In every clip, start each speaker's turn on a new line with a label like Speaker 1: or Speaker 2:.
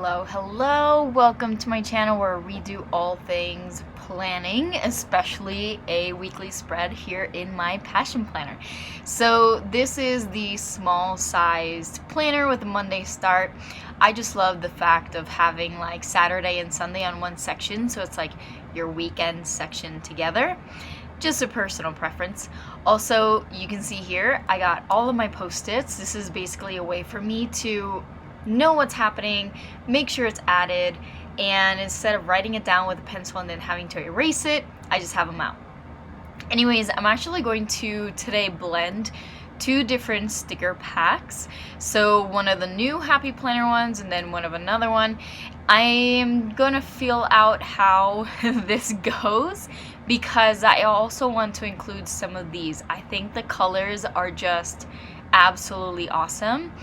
Speaker 1: Hello, welcome to my channel where we do all things planning, especially a weekly spread here in my passion planner. So this is the small sized planner with a Monday start. I just love the fact of having like Saturday and Sunday on one section, so it's like your weekend section together. Just a personal preference. Also, you can see here I got all of my post-its. This is basically a way for me to know what's happening, make sure it's added, and instead of writing it down with a pencil and then having to erase it, I just have them out. Anyways, I'm actually going to today blend two different sticker packs. So one of the new Happy Planner ones and then one of another one. I am gonna feel out how this goes because I also want to include some of these. I think the colors are just absolutely awesome.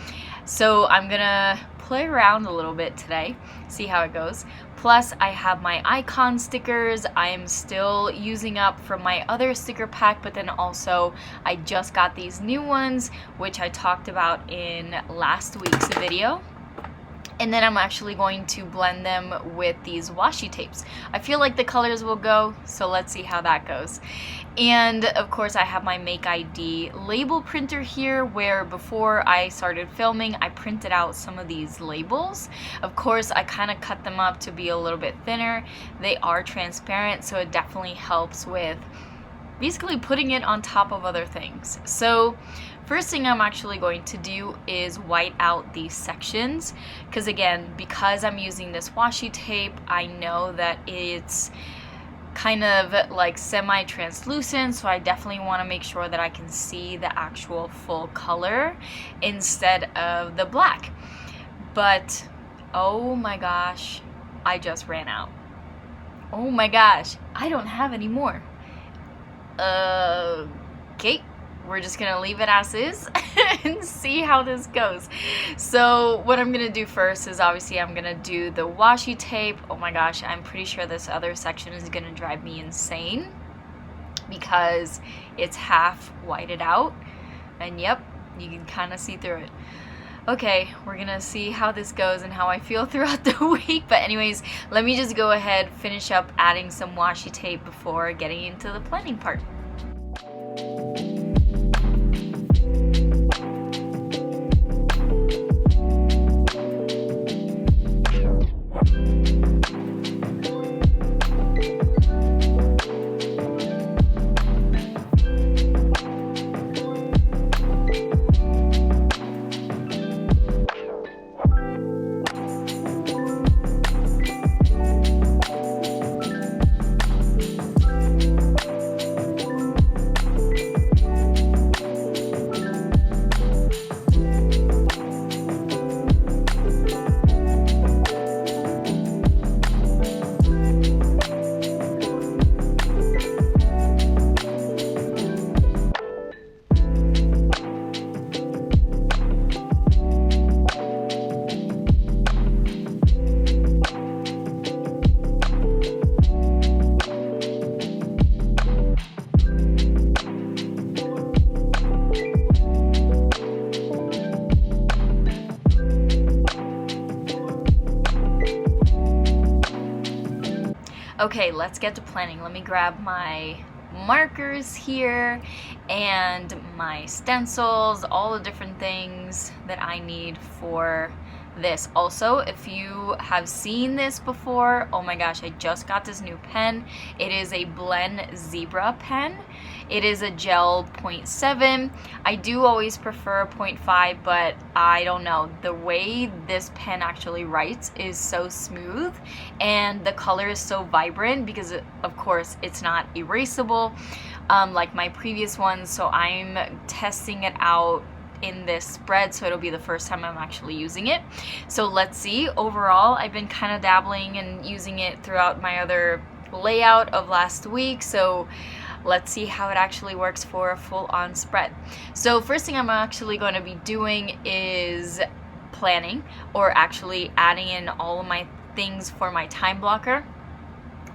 Speaker 1: So I'm gonna play around a little bit today, see how it goes. Plus I have my icon stickers I am still using up from my other sticker pack, but then also I just got these new ones, which I talked about in last week's video. And then I'm actually going to blend them with these washi tapes. I feel like the colors will go, so let's see how that goes. And of course I have my Make ID label printer here, where before I started filming I printed out some of these labels. Of course I kind of cut them up to be a little bit thinner. They are transparent, so it definitely helps with basically putting it on top of other things. So first thing I'm actually going to do is white out these sections, because I'm using this washi tape, I know that it's kind of like semi-translucent, so I definitely want to make sure that I can see the actual full color instead of the black. But oh my gosh, I just ran out. Oh my gosh, I don't have any more. Okay, we're just gonna leave it as is and see how this goes. So what I'm gonna do first is obviously I'm gonna do the washi tape. Oh my gosh, I'm pretty sure this other section is gonna drive me insane because it's half whited out, and yep, you can kind of see through it. Okay, we're gonna see how this goes and how I feel throughout the week. But anyways, let me just go ahead, finish up adding some washi tape before getting into the planning part. Okay, let's get to planning. Let me grab my markers here and my stencils, all the different things that I need for this. Also, if you have seen this before, oh my gosh, I just got this new pen. It is a Blend Zebra pen. It is a gel 0.7. I do always prefer 0.5, but I don't know, the way this pen actually writes is so smooth and the color is so vibrant because of course it's not erasable like my previous ones, so I'm testing it out in this spread, so it'll be the first time I'm actually using it. So let's see. Overall, I've been kind of dabbling and using it throughout my other layout of last week, so let's see how it actually works for a full-on spread. So first thing I'm actually going to be doing is planning, or actually adding in all of my things for my time blocker.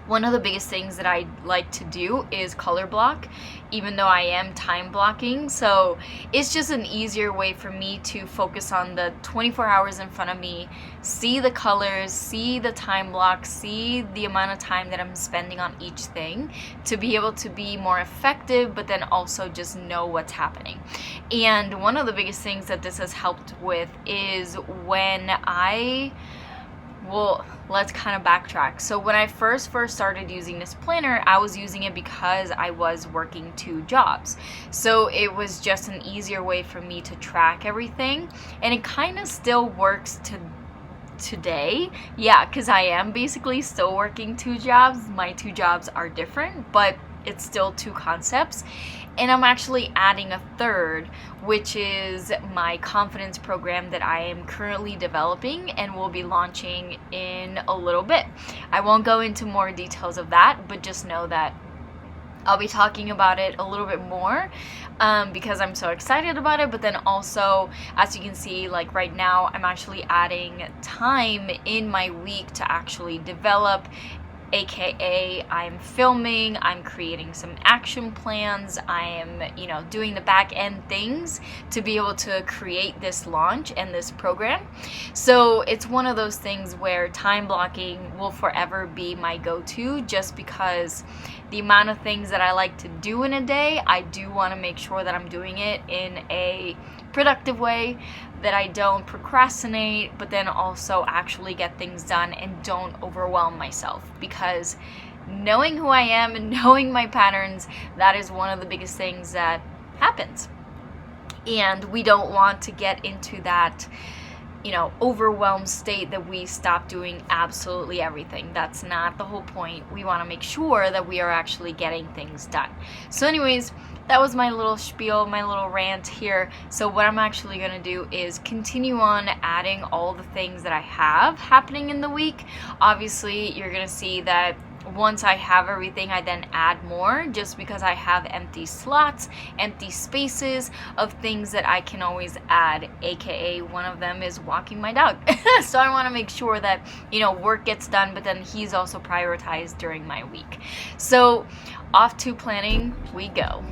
Speaker 1: One of the biggest things that I like to do is color block, even though I am time blocking. So it's just an easier way for me to focus on the 24 hours in front of me, see the colors, see the time block, see the amount of time that I'm spending on each thing, to be able to be more effective, but then also just know what's happening. And one of the biggest things that this has helped with is when let's kind of backtrack. So when I first started using this planner, I was using it because I was working 2 jobs. So it was just an easier way for me to track everything. And it kind of still works today. Yeah, because I am basically still working 2 jobs. My 2 jobs are different, but it's still 2 concepts. And I'm actually adding a third, which is my confidence program that I am currently developing and will be launching in a little bit. I won't go into more details of that, but just know that I'll be talking about it a little bit more because I'm so excited about it. But then also, as you can see, like right now, I'm actually adding time in my week to actually develop, aka I'm filming, I'm creating some action plans, I am, doing the back end things to be able to create this launch and this program. So it's one of those things where time blocking will forever be my go-to, just because the amount of things that I like to do in a day, I do want to make sure that I'm doing it in a productive way, that I don't procrastinate, but then also actually get things done and don't overwhelm myself. Because knowing who I am and knowing my patterns, that is one of the biggest things that happens. And we don't want to get into that, overwhelmed state that we stop doing absolutely everything. That's not the whole point. We want to make sure that we are actually getting things done. So anyways, that was my little spiel, my little rant here. So what I'm actually going to do is continue on adding all the things that I have happening in the week. Obviously, you're going to see that once I have everything, I then add more, just because I have empty slots, empty spaces of things that I can always add, aka one of them is walking my dog. So I want to make sure that, work gets done, but then he's also prioritized during my week. So off to planning we go.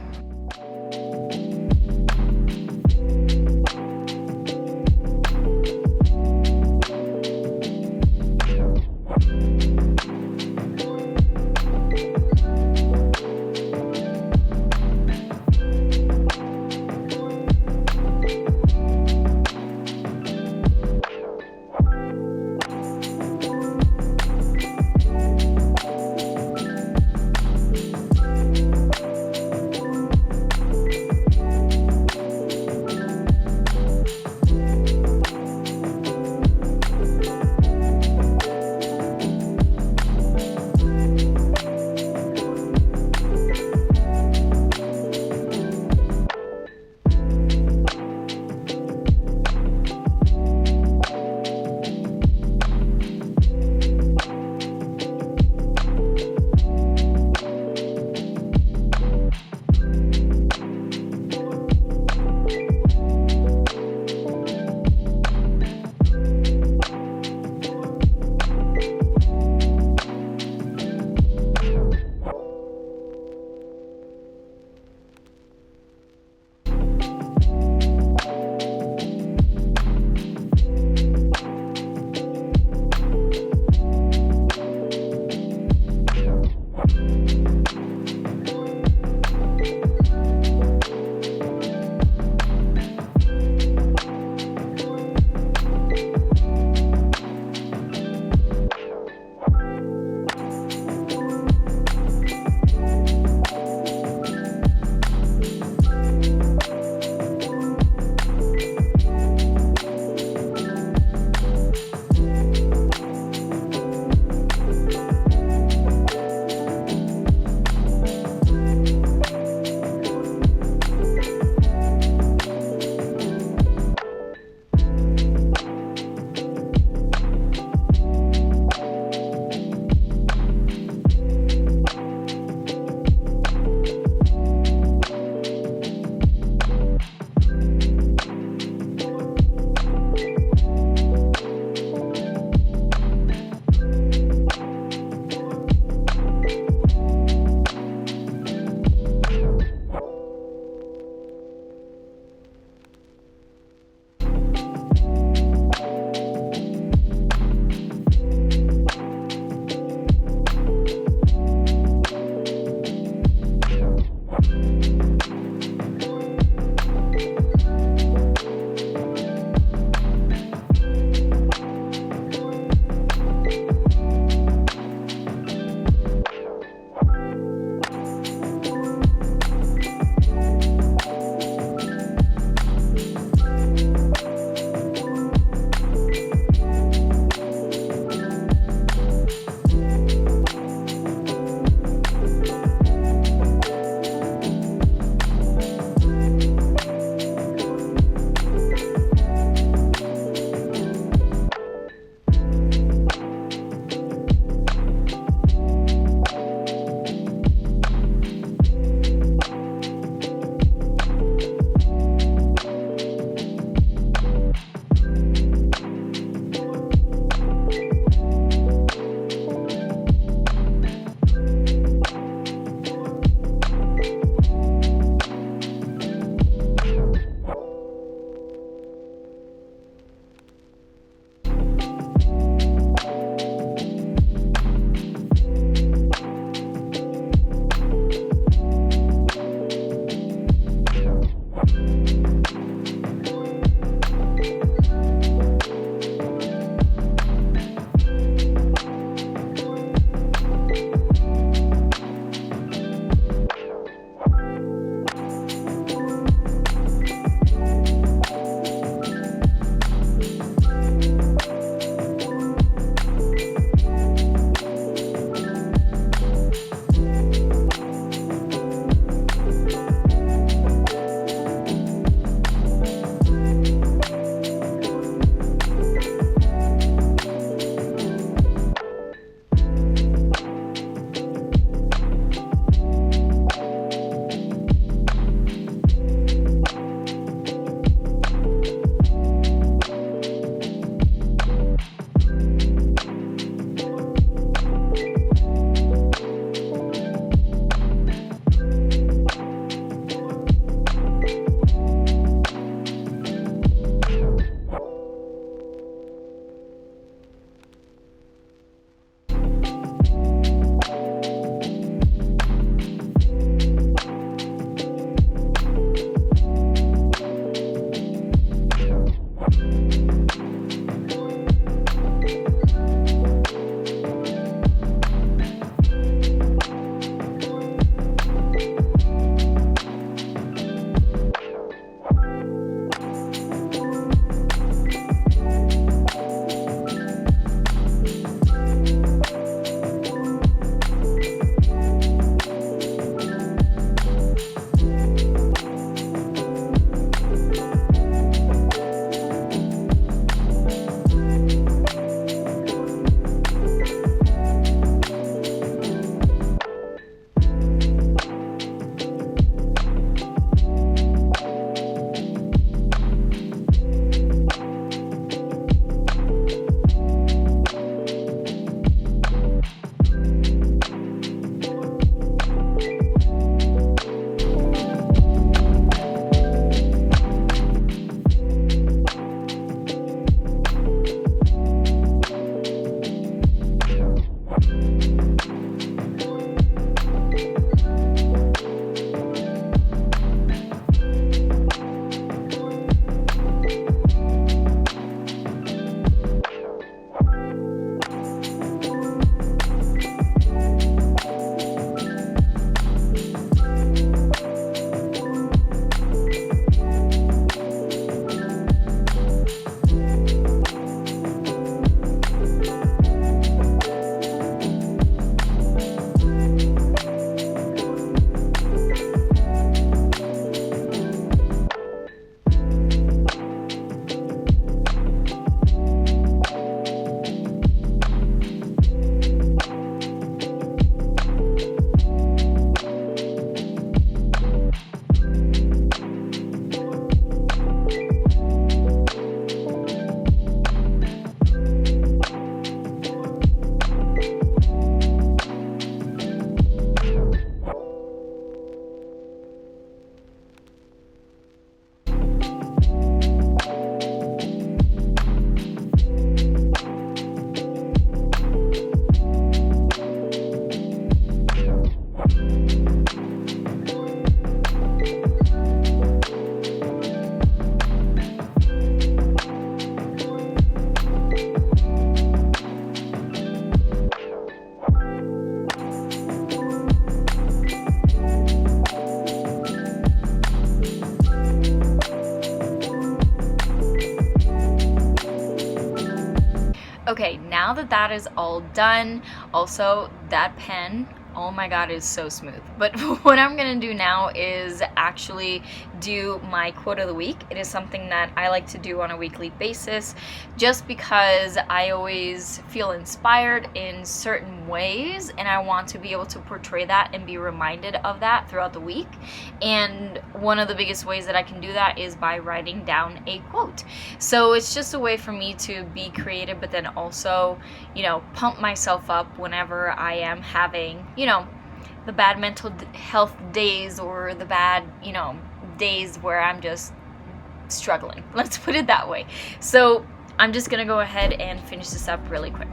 Speaker 1: Okay, now that that is all done, also that pen, oh my god, is so smooth. But what I'm gonna do now is actually do my quote of the week. It is something that I like to do on a weekly basis just because I always feel inspired in certain ways and I want to be able to portray that and be reminded of that throughout the week. And one of the biggest ways that I can do that is by writing down a quote. So it's just a way for me to be creative, but then also, you know, pump myself up whenever I am having, you know, the bad mental health days or the bad, you know, days where I'm just struggling. Let's put it that way. So I'm just gonna go ahead and finish this up really quick.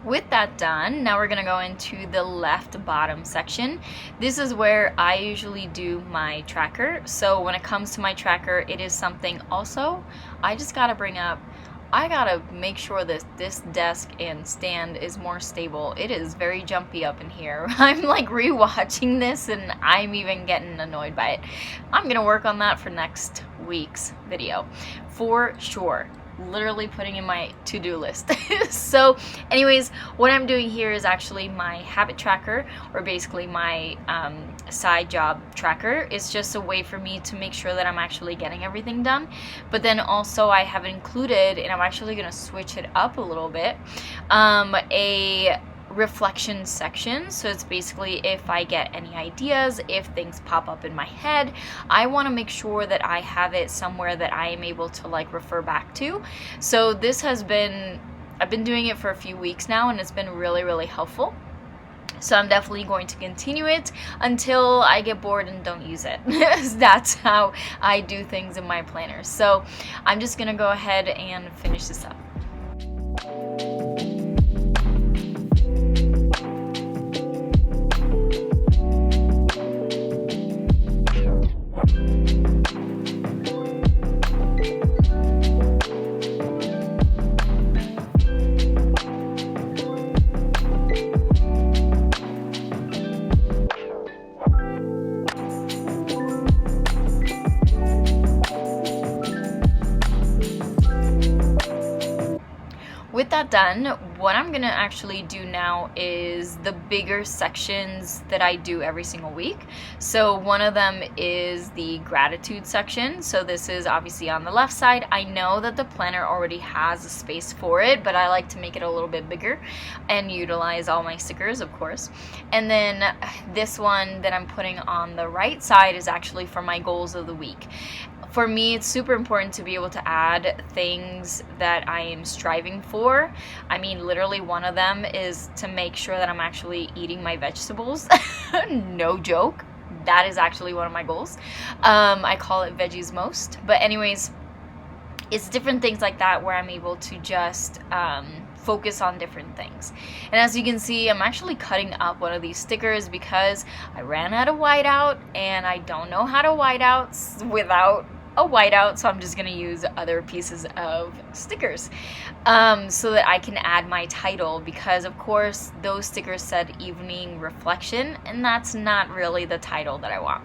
Speaker 1: With that done, now we're gonna go into the left bottom section. This is where I usually do my tracker. So when it comes to my tracker, it is something also I just gotta bring up. I gotta make sure that this desk and stand is more stable. It is very jumpy up in here. I'm like rewatching this and I'm even getting annoyed by it. I'm gonna work on that for next week's video for sure. Literally putting in my to-do list. So anyways, what I'm doing here is actually my habit tracker, or basically my side job tracker. It's just a way for me to make sure that I'm actually getting everything done. But then also I have included, and I'm actually going to switch it up a little bit, a reflection section. So it's basically if I get any ideas, if things pop up in my head, I want to make sure that I have it somewhere that I am able to like refer back to. So this has been, I've been doing it for a few weeks now and it's been really, really helpful. So I'm definitely going to continue it until I get bored and don't use it. That's how I do things in my planner. So I'm just gonna go ahead and finish this up. With that done, what I'm gonna actually do now is the bigger sections that I do every single week. So one of them is the gratitude section. So this is obviously on the left side. I know that the planner already has a space for it, but I like to make it a little bit bigger and utilize all my stickers, of course. And then this one that I'm putting on the right side is actually for my goals of the week. For me, it's super important to be able to add things that I am striving for. I mean, literally one of them is to make sure that I'm actually eating my vegetables. No joke. That is actually one of my goals. I call it veggies most. But anyways, it's different things like that where I'm able to just focus on different things. And as you can see, I'm actually cutting up one of these stickers because I ran out of whiteout and I don't know how to whiteout without a whiteout, so I'm just gonna use other pieces of stickers so that I can add my title, because of course those stickers said evening reflection, and that's not really the title that I want.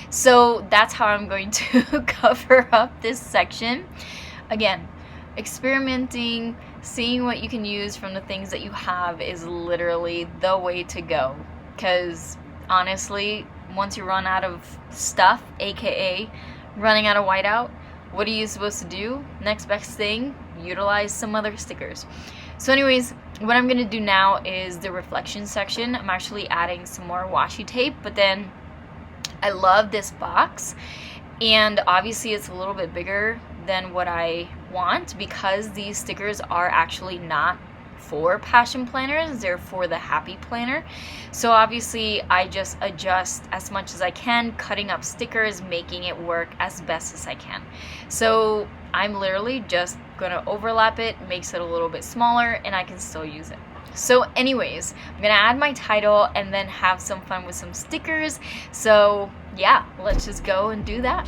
Speaker 1: So that's how I'm going to cover up this section. Again, experimenting, seeing what you can use from the things that you have is literally the way to go, because honestly, once you run out of stuff, aka running out of whiteout, what are you supposed to do? Next best thing, utilize some other stickers. So anyways, what I'm going to do now is the reflection section. I'm actually adding some more washi tape, but then I love this box, and obviously it's a little bit bigger than what I want, because these stickers are actually not for passion planners, they're for the happy planner. So obviously I just adjust as much as I can, cutting up stickers, making it work as best as I can. So I'm literally just gonna overlap it, makes it a little bit smaller, and I can still use it. So anyways, I'm gonna add my title and then have some fun with some stickers. So yeah, let's just go and do that.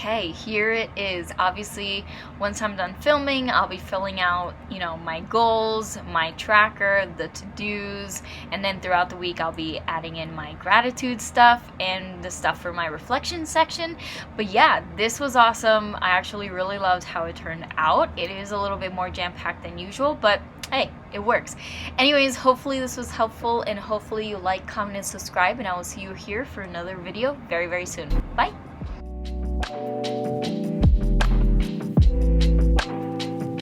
Speaker 1: Okay, here it is. Obviously, once I'm done filming, I'll be filling out, you know, my goals, my tracker, the to-dos, and then throughout the week I'll be adding in my gratitude stuff and the stuff for my reflection section. But yeah, this was awesome. I actually really loved how it turned out. It is a little bit more jam-packed than usual, but hey, it works. Anyways, hopefully this was helpful, and hopefully you like, comment, and subscribe, and I will see you here for another video very, very soon. Bye!